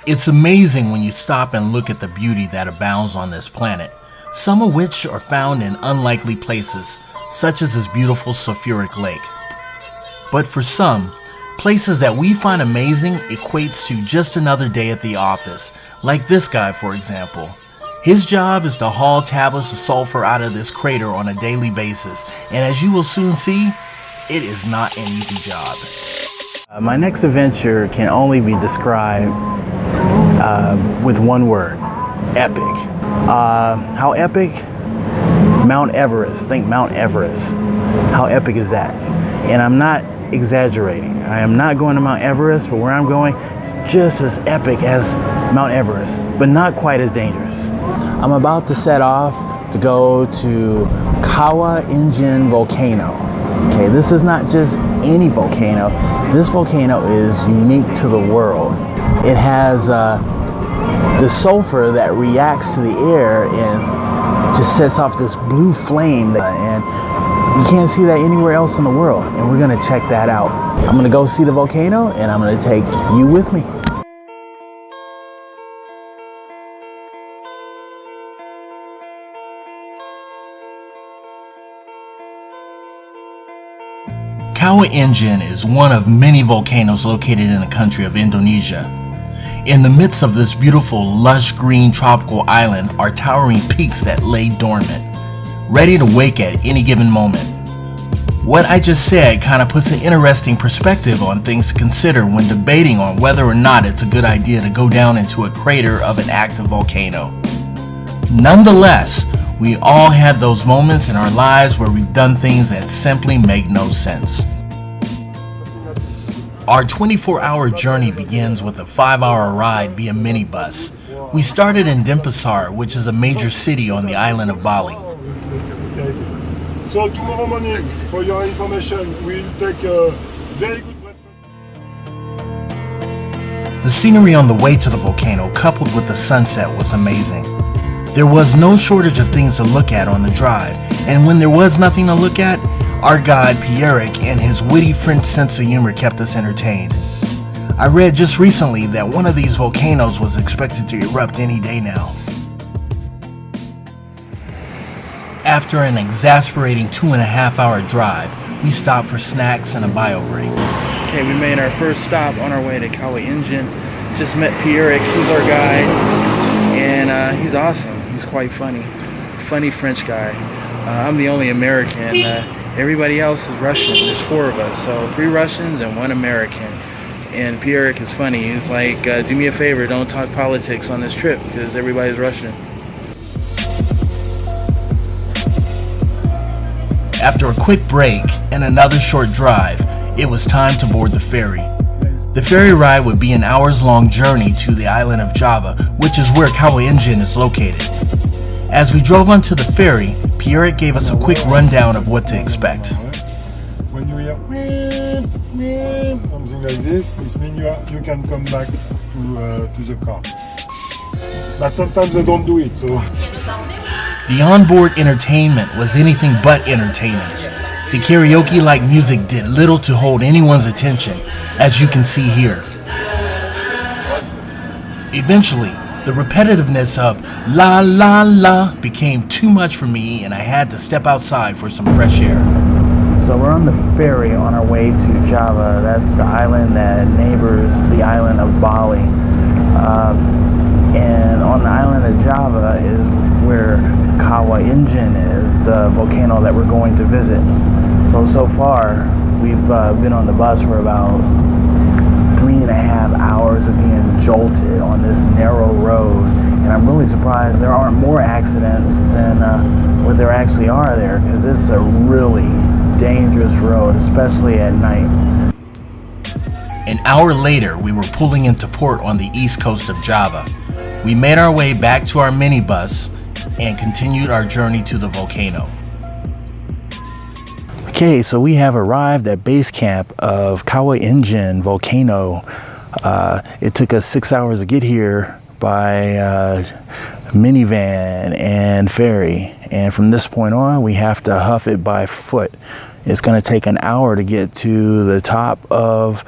It's amazing when you stop and look at the beauty that abounds on this planet, some of which are found in unlikely places, such as this beautiful sulfuric lake. But for some, places that we find amazing equates to just another day at the office, like this guy, for example. His job is to haul tablets of sulfur out of this crater on a daily basis, and as you will soon see, it is not an easy job. My next adventure can only be described with one word: epic. How epic? Mount Everest. Think Mount Everest. How epic is that? And I'm not exaggerating. I am not going to Mount Everest, but where I'm going is just as epic as Mount Everest, but not quite as dangerous. I'm about to set off to go to Kawah Ijen Volcano. Okay, this is not just any volcano. This volcano is unique to the world. It has the sulfur that reacts to the air and just sets off this blue flame, and you can't see that anywhere else in the world, and we're gonna check that out. I'm gonna go see the volcano, and I'm gonna take you with me. Kawah Ijen is one of many volcanoes located in the country of Indonesia. In the midst of this beautiful, lush green tropical island are towering peaks that lay dormant, ready to wake at any given moment. What I just said kind of puts an interesting perspective on things to consider when debating on whether or not it's a good idea to go down into a crater of an active volcano. Nonetheless, we all had those moments in our lives where we've done things that simply make no sense. Our 24-hour journey begins with a 5-hour ride via minibus. We started in Denpasar, which is a major city on the island of Bali. So tomorrow morning, for your information, we'll take a very good breakfast. The scenery on the way to the volcano, coupled with the sunset, was amazing. There was no shortage of things to look at on the drive, and when there was nothing to look at, our guide Pierrick and his witty French sense of humor kept us entertained. I read just recently that one of these volcanoes was expected to erupt any day now. After an exasperating 2.5-hour drive, we stopped for snacks and a bio break. Okay, we made our first stop on our way to Kawah Ijen. Just met Pierrick, he's our guide, and he's awesome. He's quite funny. Funny French guy. I'm the only American. Everybody else is Russian. There's 4 of us, so 3 Russians and 1 American. And Pierrick is funny. He's like, do me a favor, don't talk politics on this trip because everybody's Russian. After a quick break and another short drive, it was time to board the ferry. The ferry ride would be an hours-long journey to the island of Java, which is where Kawah Ijen is located. As we drove onto the ferry, Pierrick gave us a quick rundown of what to expect. When you hear something like this means you can come back to the car. But sometimes they don't do it, so. The onboard entertainment was anything but entertaining. The karaoke-like music did little to hold anyone's attention, as you can see here. Eventually, the repetitiveness of la la la became too much for me, and I had to step outside for some fresh air. So we're on the ferry on our way to Java. That's the island that neighbors the island of Bali. And on the island of Java is where Kawah Ijen is, the volcano that we're going to visit. So far, we've been on the bus for about 3.5 hours of being jolted on this narrow road, and I'm really surprised there aren't more accidents than what there actually are there, because it's a really dangerous road, especially at night. An hour later, we were pulling into port on the east coast of Java. We made our way back to our minibus and continued our journey to the volcano. Okay, so we have arrived at base camp of Kawah Ijen Volcano. It took us 6 hours to get here by minivan and ferry, and from this point on we have to huff it by foot. It's going to take an hour to get to the top of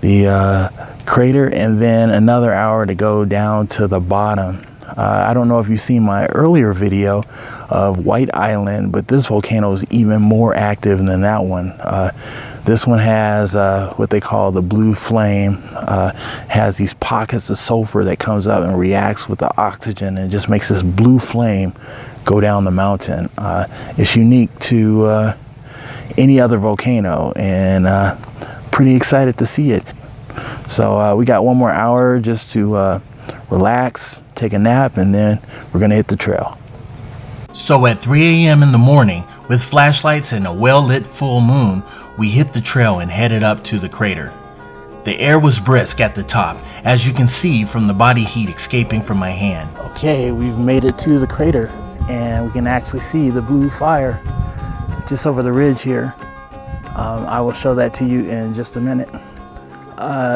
the crater, and then another hour to go down to the bottom. I don't know if you've seen my earlier video of White Island, but this volcano is even more active than that one. This one has what they call the blue flame, has these pockets of sulfur that comes up and reacts with the oxygen and just makes this blue flame go down the mountain. It's unique to any other volcano, and pretty excited to see it. So we got one more hour just to relax, take a nap, and then we're gonna hit the trail. So at 3 a.m. in the morning, with flashlights and a well-lit full moon, we hit the trail and headed up to the crater. The air was brisk at the top, as you can see from the body heat escaping from my hand. Okay, we've made it to the crater, and we can actually see the blue fire just over the ridge here. I will show that to you in just a minute.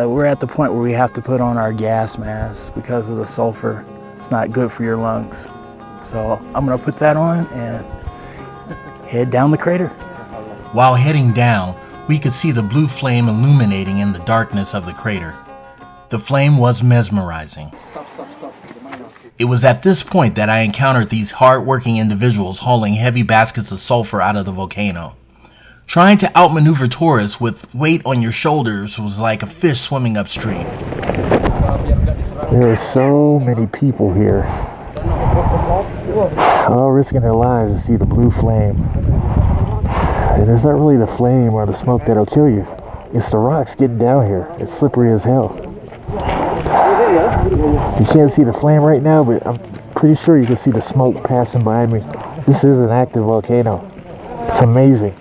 We're at the point where we have to put on our gas mask because of the sulfur. It's not good for your lungs. So I'm gonna put that on and head down the crater. While heading down, we could see the blue flame illuminating in the darkness of the crater. The flame was mesmerizing. It was at this point that I encountered these hard-working individuals hauling heavy baskets of sulfur out of the volcano. Trying to outmaneuver tourists with weight on your shoulders was like a fish swimming upstream. There are so many people here, all risking their lives to see the blue flame. And it's not really the flame or the smoke that'll kill you. It's the rocks getting down here. It's slippery as hell. You can't see the flame right now, but I'm pretty sure you can see the smoke passing by me. This is an active volcano. It's amazing.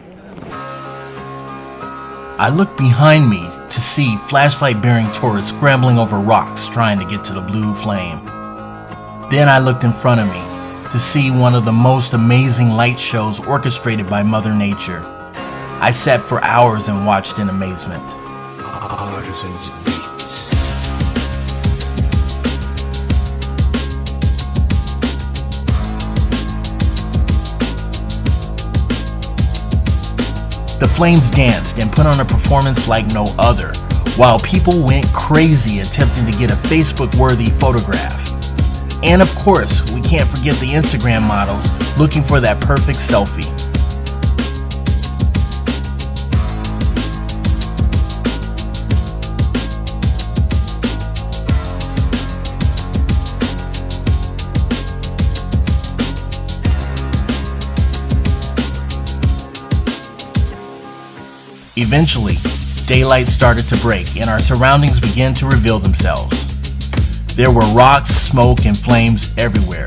I looked behind me to see flashlight-bearing tourists scrambling over rocks trying to get to the blue flame. Then I looked in front of me to see one of the most amazing light shows orchestrated by Mother Nature. I sat for hours and watched in amazement. The flames danced and put on a performance like no other, while people went crazy attempting to get a Facebook-worthy photograph. And of course, we can't forget the Instagram models looking for that perfect selfie. Eventually, daylight started to break and our surroundings began to reveal themselves. There were rocks, smoke, and flames everywhere.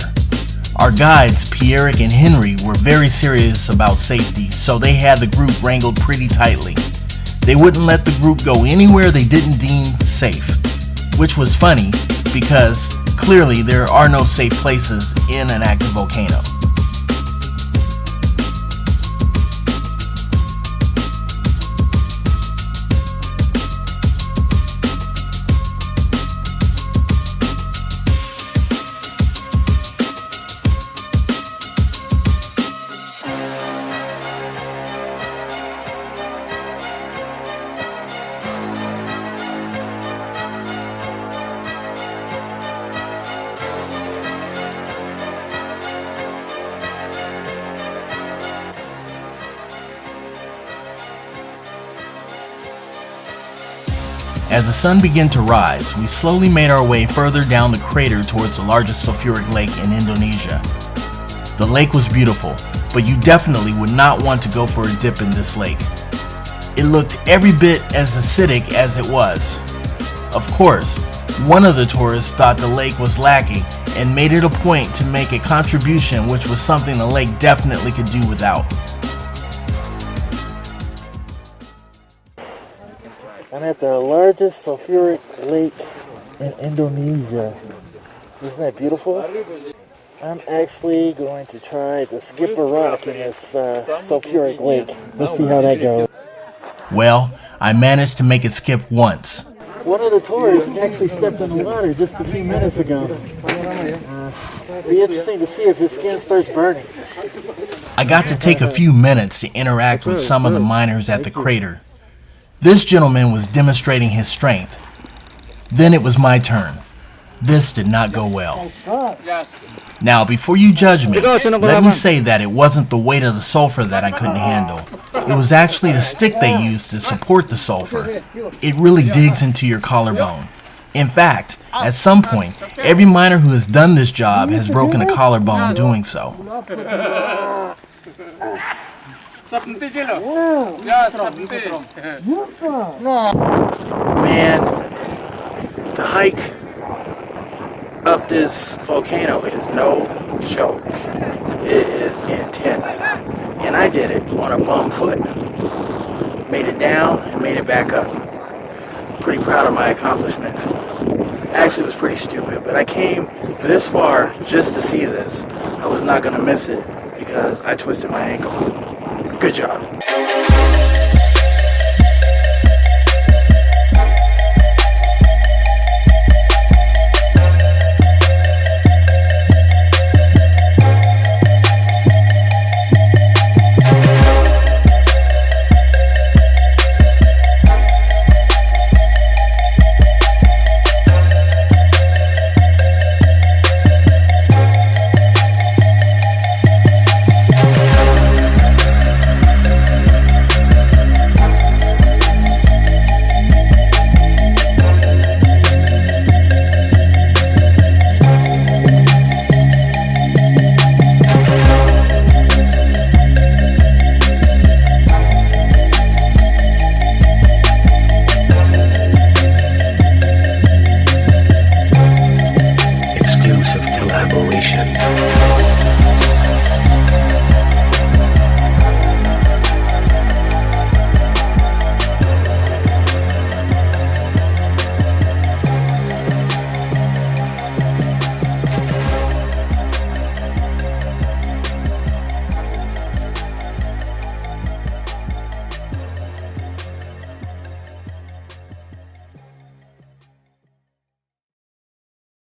Our guides, Pierrick and Henry, were very serious about safety, so they had the group wrangled pretty tightly. They wouldn't let the group go anywhere they didn't deem safe, which was funny because clearly there are no safe places in an active volcano. As the sun began to rise, we slowly made our way further down the crater towards the largest sulfuric lake in Indonesia. The lake was beautiful, but you definitely would not want to go for a dip in this lake. It looked every bit as acidic as it was. Of course, one of the tourists thought the lake was lacking and made it a point to make a contribution, which was something the lake definitely could do without. I'm at the largest sulfuric lake in Indonesia. Isn't that beautiful? I'm actually going to try to skip a rock in this sulfuric lake. Let's see how that goes. Well, I managed to make it skip once. One of the tourists actually stepped in the water just a few minutes ago. Be interesting to see if his skin starts burning. I got to take a few minutes to interact with some of the miners at the crater. This gentleman was demonstrating his strength. Then it was my turn. This did not go well. Now, before you judge me, let me say that it wasn't the weight of the sulfur that I couldn't handle. It was actually the stick they used to support the sulfur. It really digs into your collarbone. In fact, at some point, every miner who has done this job has broken a collarbone doing so. Man, the hike up this volcano is no joke. It is intense. And I did it on a bum foot. Made it down and made it back up. Pretty proud of my accomplishment. Actually, it was pretty stupid, but I came this far just to see this. I was not going to miss it because I twisted my ankle. Good job.